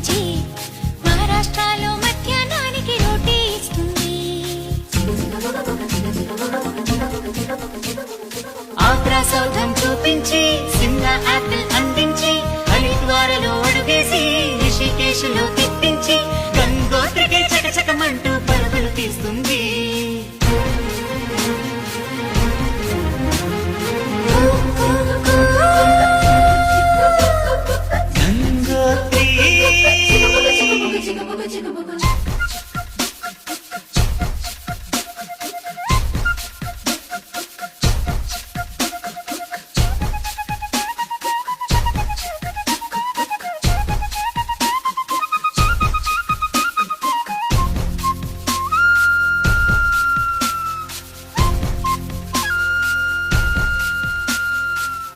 పండించి మహారాష్ట్రలో మధ్యాహ్నానికి రోటీ ఇస్తుంది. ఆగ్రా సౌధం చూపించి సిమ్లా యాపిల్ అందించి హరిద్వారలో అడుగేసి రిషికేశ్లో తిప్పించి